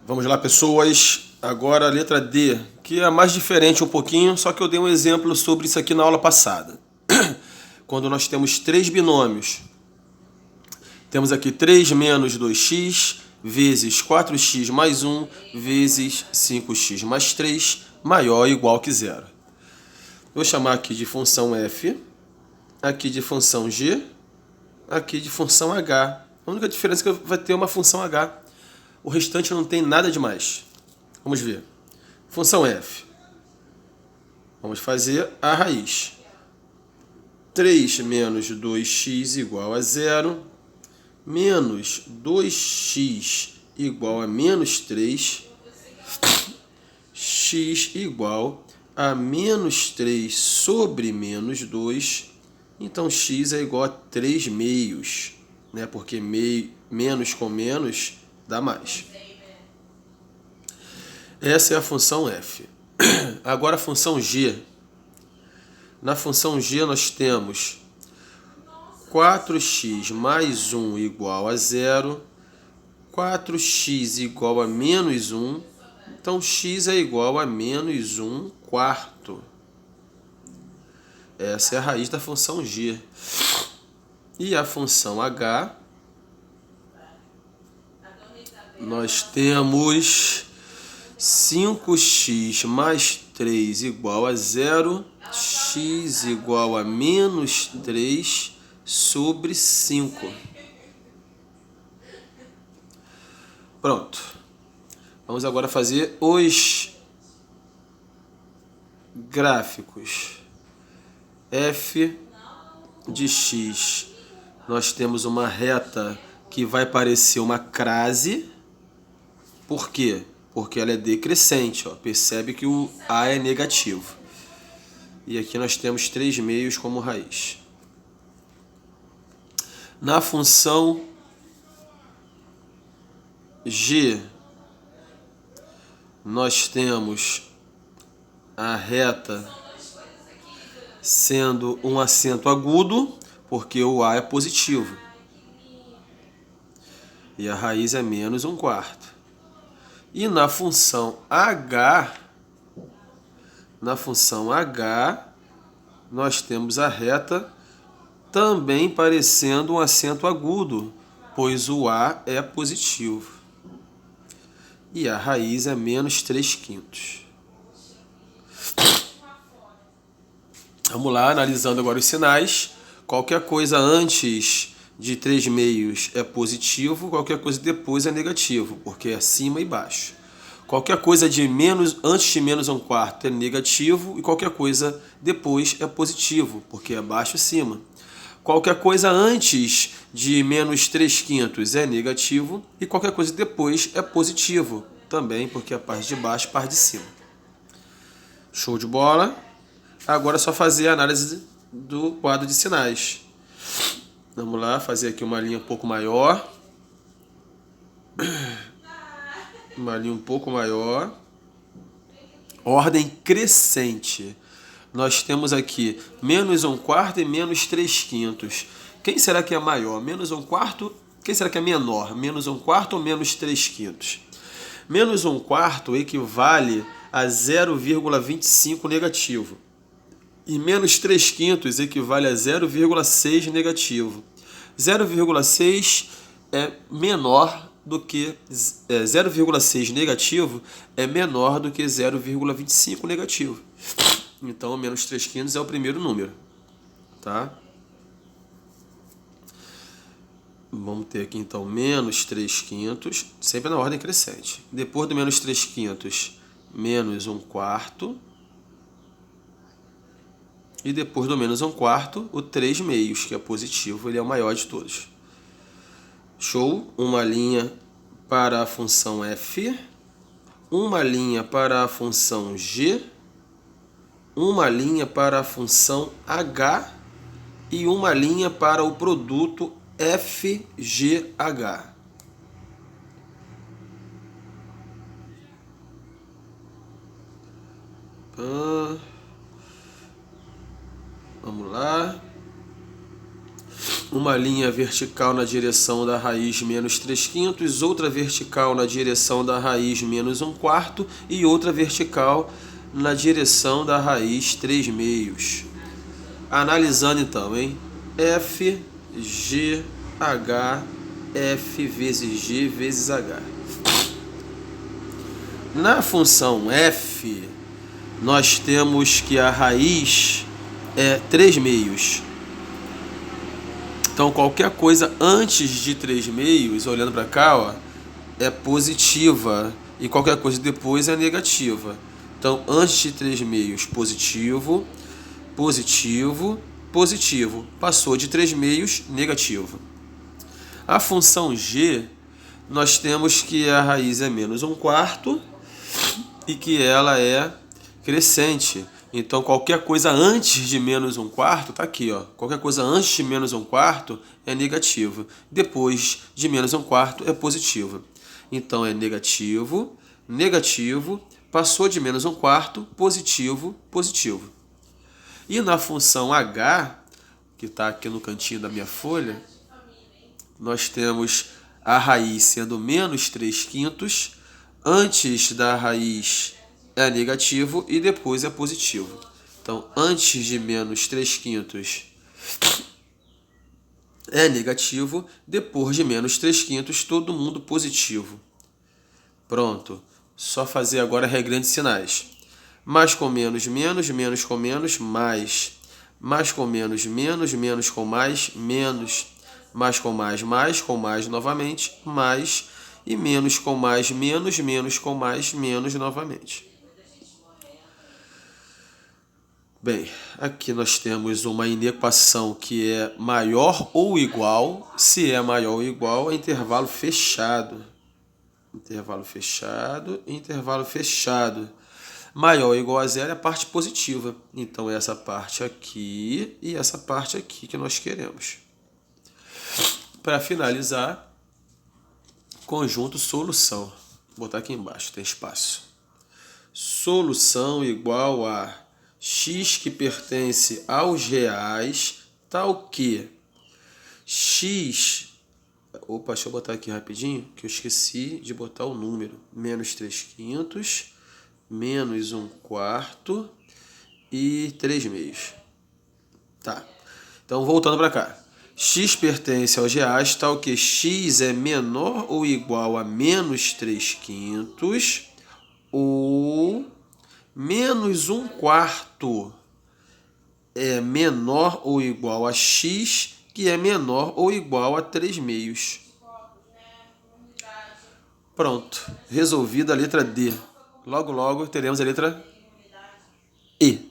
Vamos lá, pessoas. Agora a letra D, que é mais diferente um pouquinho, só que eu dei um exemplo sobre isso aqui na aula passada. Quando nós temos três binômios, temos aqui 3 menos 2x vezes 4x mais 1 vezes 5x mais 3 maior ou igual que zero. Vou chamar aqui de função f, aqui de função g, aqui de função h. A única diferença é que vai ter uma função h. O restante não tem nada demais. Vamos ver. Função f. Vamos fazer a raiz. 3 menos 2x igual a zero, menos 2x igual a menos 3, x igual a menos 3 sobre menos 2, então x é igual a 3 meios, né? Porque menos com menos dá mais. Essa é a função f. Agora a função g. Na função g nós temos 4x mais 1 igual a zero, 4x igual a menos 1, então x é igual a menos 1 quarto. Essa é a raiz da função g. E a função h, nós temos 5x mais 3 igual a zero, x igual a menos 3 sobre 5. Pronto. Vamos agora fazer os gráficos. F de x, nós temos uma reta que vai parecer uma crase. Por quê? Porque ela é decrescente. Ó. Percebe que o A é negativo. E aqui nós temos 3 meios como raiz. Na função g, nós temos a reta sendo um acento agudo, porque o A é positivo. E a raiz é menos 1 quarto. E na função h, nós temos a reta também parecendo um acento agudo, pois o A é positivo. E a raiz é menos 3 quintos. Vamos lá, analisando agora os sinais. Qualquer coisa antes de 3 meios é positivo, qualquer coisa depois é negativo, porque é acima e baixo. Qualquer coisa antes de menos 1 quarto é negativo e qualquer coisa depois é positivo, porque é baixo e cima. Qualquer coisa antes de menos 3 quintos é negativo e qualquer coisa depois é positivo, também porque a parte de baixo e a parte de cima. Show de bola! Agora é só fazer a análise do quadro de sinais. Vamos lá, fazer aqui uma linha um pouco maior. Uma linha um pouco maior. Ordem crescente. Nós temos aqui menos 1 quarto e menos 3 quintos. Quem será que é maior? Menos 1 quarto? Quem será que é menor? Menos 1 quarto ou menos 3 quintos? Menos 1 quarto equivale a 0,25 negativo. E menos 3 quintos equivale a 0,6 negativo. 0,6 é menor do que 0,6 negativo é menor do que 0,25 negativo. Então, menos 3 quintos é o primeiro número. Tá? Vamos ter aqui, então, menos 3 quintos, sempre na ordem crescente. Depois do menos 3 quintos, menos 1 quarto. E depois do menos 1 quarto, o 3 meios, que é positivo, ele é o maior de todos. Show? Uma linha para a função f, uma linha para a função g, uma linha para a função h e uma linha para o produto FGH. Vamos lá. uma linha vertical na direção da raiz menos 3/5, outra vertical na direção da raiz menos 1/4 e outra vertical na direção da raiz 3/2. Analisando então, hein? F, G, H, F vezes G vezes H. Na função f, nós temos que a raiz é 3/2. Então, qualquer coisa antes de 3/2, olhando para cá, ó, é positiva. E qualquer coisa depois é negativa. Então, antes de 3/2, positivo, positivo, positivo. Passou de 3/2, negativo. A função g, nós temos que a raiz é menos 1/4 e que ela é crescente. Então, qualquer coisa antes de menos 1/4, tá aqui, ó. Qualquer coisa antes de menos 1/4 é negativa. Depois de menos 1/4 é positiva. Então, é negativo, negativo, passou de menos 1/4, positivo, positivo. E na função h, que está aqui no cantinho da minha folha, nós temos a raiz sendo menos 3/5, antes da raiz é negativo e depois é positivo. Então, antes de menos 3/5 é negativo, depois de menos 3/5 todo mundo positivo. Pronto. Só fazer agora a regrinha de sinais. Mais com menos, menos, menos com menos, mais. Mais com menos, menos, menos com mais, menos. Mais com mais novamente, mais. E menos com mais, menos, menos com mais, menos novamente. Bem, aqui nós temos uma inequação que é maior ou igual. Se é maior ou igual, é intervalo fechado. Intervalo fechado, intervalo fechado. Maior ou igual a zero é a parte positiva. Então, é essa parte aqui e essa parte aqui que nós queremos. Para finalizar, conjunto solução. Vou botar aqui embaixo, tem espaço. Solução igual a x que pertence aos reais, tal que x... Opa, deixa eu botar aqui rapidinho, que eu esqueci de botar o número. Menos 3/5, menos 1/4 e 3/2. Tá. Então, voltando para cá. X pertence aos reais, tal que x é menor ou igual a menos 3/5 ou menos 1/4 é menor ou igual a x, que é menor ou igual a 3/2. Pronto. Resolvida a letra D. Logo, logo teremos a letra E.